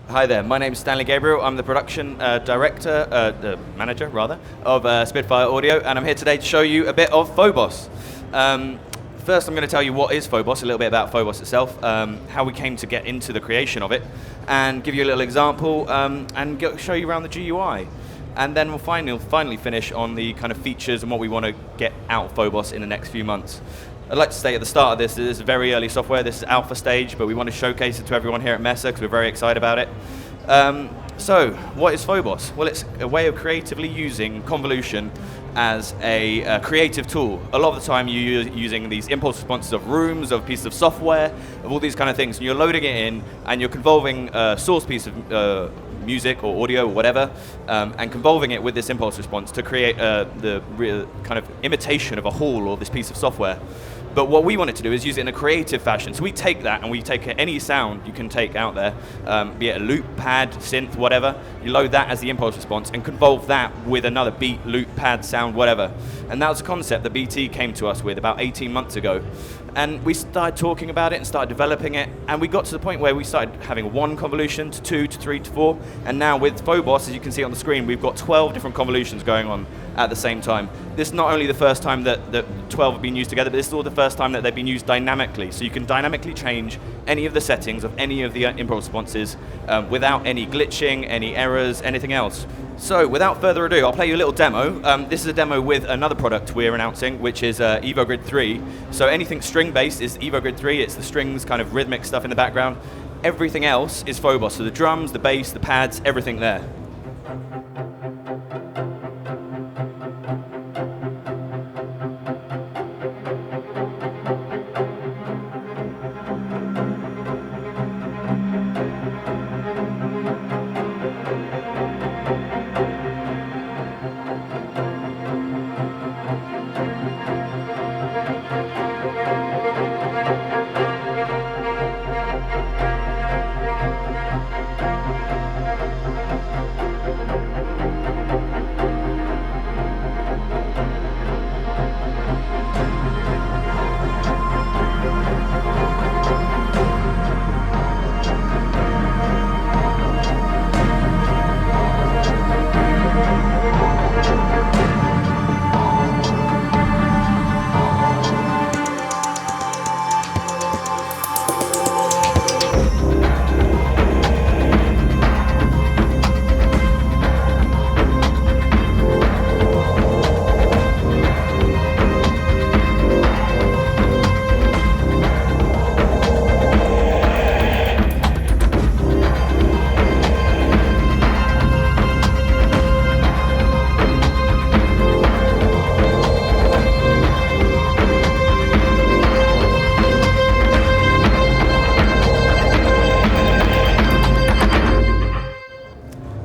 Hi there, my name's Stanley Gabriel. I'm the production manager rather, of Spitfire Audio, and I'm here today to show you a bit of Phobos. First I'm going to tell you what is Phobos, a little bit about Phobos itself, how we came to get into the creation of it, and give you a little example, and show you around the GUI. And then we'll finally finish on the kind of features and what we want to get out of Phobos in the next few months. I'd like to say at the start of this is very early software. This is alpha stage, but we want to showcase it to everyone here at Messe because we're very excited about it. So, what is Phobos? Well, it's a way of creatively using convolution as a creative tool. A lot of the time you're using these impulse responses of rooms, of pieces of software, of all these kind of things, and you're loading it in, and you're convolving a source piece of music or audio or whatever, and convolving it with this impulse response to create the real kind of imitation of a hall or this piece of software. But what we wanted to do is use it in a creative fashion. So we take that and we take any sound you can take out there, be it a loop, pad, synth, whatever. You load that as the impulse response and convolve that with another beat, loop, pad, sound, whatever. And that was a concept that BT came to us with about 18 months ago. And we started talking about it and started developing it, and we got to the point where we started having 1 convolution to 2 to 3 to 4, and now with Phobos, as you can see on the screen, we've got 12 different convolutions going on at the same time. This is not only the first time that 12 have been used together, but this is all the first time that they've been used dynamically. So you can dynamically change any of the settings of any of the impulse responses without any glitching, any errors, anything else. So without further ado, I'll play you a little demo. This is a demo with another product we're announcing, which is EvoGrid 3. So anything string-based is EvoGrid 3. It's the strings, kind of rhythmic stuff in the background. Everything else is Phobos. So the drums, the bass, the pads, everything there.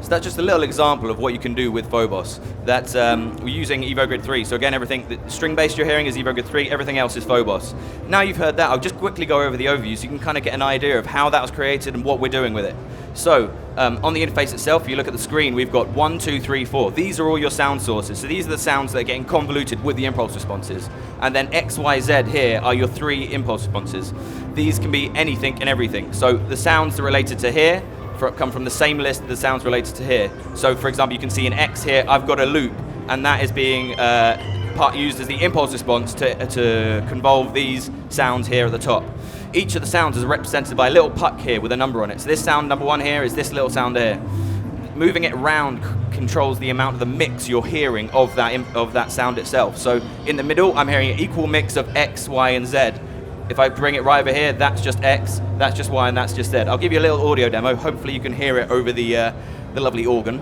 So that's just a little example of what you can do with Phobos. That's, we're using EvoGrid 3. So again, everything, the string-based you're hearing is EvoGrid 3, everything else is Phobos. Now you've heard that, I'll just quickly go over the overview so you can kind of get an idea of how that was created and what we're doing with it. So, on the interface itself, if you look at the screen, we've got 1, 2, 3, 4. These are all your sound sources. So these are the sounds that are getting convoluted with the impulse responses. And then X, Y, Z here are your 3 impulse responses. These can be anything and everything. So the sounds that are related to here come from the same list as the sounds related to here. So for example, you can see in X here, I've got a loop, and that is being used as the impulse response to convolve these sounds here at the top. Each of the sounds is represented by a little puck here with a number on it. So this sound number 1 here is this little sound here. Moving it around controls the amount of the mix you're hearing of that sound itself. So in the middle, I'm hearing an equal mix of X, Y, and Z. If I bring it right over here, that's just X, that's just Y, and that's just Z. I'll give you a little audio demo. Hopefully you can hear it over the lovely organ.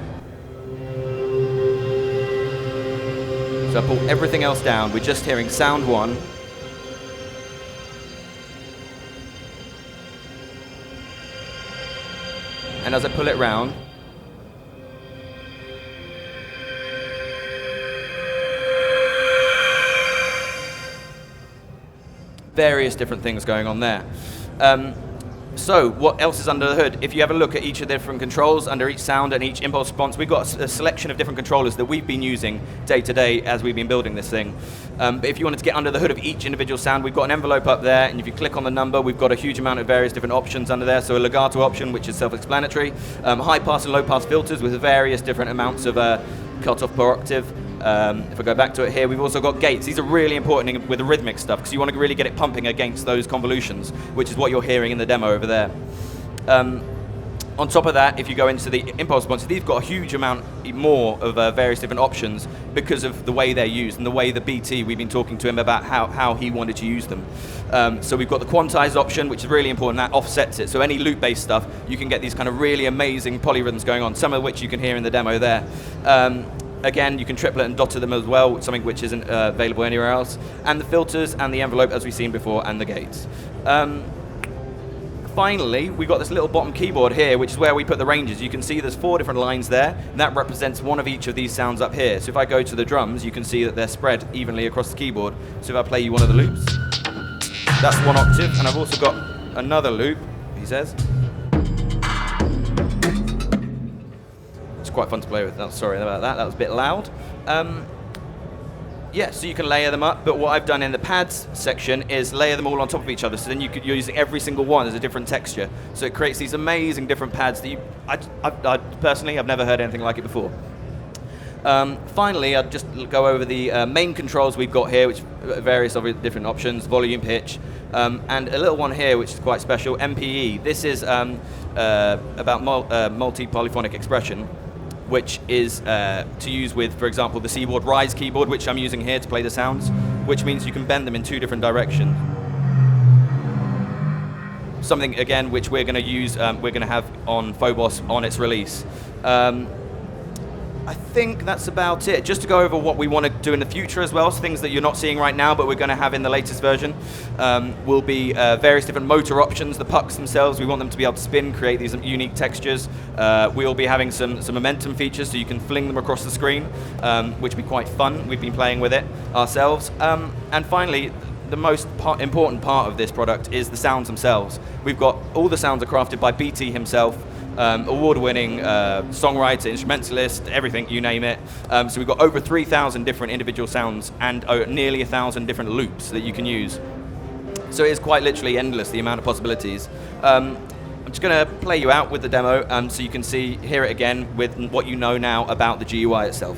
So I pull everything else down. We're just hearing sound 1. And as I pull it round, various different things going on there. So what else is under the hood? If you have a look at each of the different controls, under each sound and each impulse response, we've got a selection of different controllers that we've been using day to day as we've been building this thing. But if you wanted to get under the hood of each individual sound, we've got an envelope up there, and if you click on the number, we've got a huge amount of various different options under there. So a legato option, which is self-explanatory, high pass and low pass filters with various different amounts of cut-off per octave. If I go back to it here, we've also got gates. These are really important with the rhythmic stuff because you want to really get it pumping against those convolutions, which is what you're hearing in the demo over there. On top of that, if you go into the impulse responses, they've got a huge amount more of various different options because of the way they're used and the way the BT, we've been talking to him about how he wanted to use them. So we've got the quantized option, which is really important. That offsets it. So any loop-based stuff, you can get these kind of really amazing polyrhythms going on, some of which you can hear in the demo there. Again, you can triplet and dotter them as well, something which isn't available anywhere else. And the filters and the envelope, as we've seen before, and the gates. Finally, we've got this little bottom keyboard here, which is where we put the ranges. You can see there's 4 different lines there, and that represents one of each of these sounds up here. So if I go to the drums, you can see that they're spread evenly across the keyboard. So if I play you one of the loops, that's 1 octave, and I've also got another loop, he says. It's quite fun to play with. Sorry about that, that was a bit loud. Yeah, so you can layer them up, but what I've done in the pads section is layer them all on top of each other, so then you're using every single one as a different texture. So it creates these amazing different pads that I personally, I've never heard anything like it before. Finally, I'll just go over the main controls we've got here, which various different options, volume, pitch, and a little one here, which is quite special, MPE. This is about multi-polyphonic expression, which is to use with, for example, the Seaboard Rise keyboard, which I'm using here to play the sounds, which means you can bend them in 2 different directions. Something, again, which we're going to use, we're going to have on Phobos on its release. I think that's about it. Just to go over what we want to do in the future as well, so things that you're not seeing right now, but we're going to have in the latest version, will be various different motor options. The pucks themselves, we want them to be able to spin, create these unique textures. We'll be having some momentum features, so you can fling them across the screen, which will be quite fun. We've been playing with it ourselves. And finally, the most important part of this product is the sounds themselves. We've got all the sounds are crafted by BT himself. Award-winning songwriter, instrumentalist, everything, you name it. So we've got over 3,000 different individual sounds and nearly 1,000 different loops that you can use. So it is quite literally endless, the amount of possibilities. I'm just going to play you out with the demo so you can hear it again with what you know now about the GUI itself.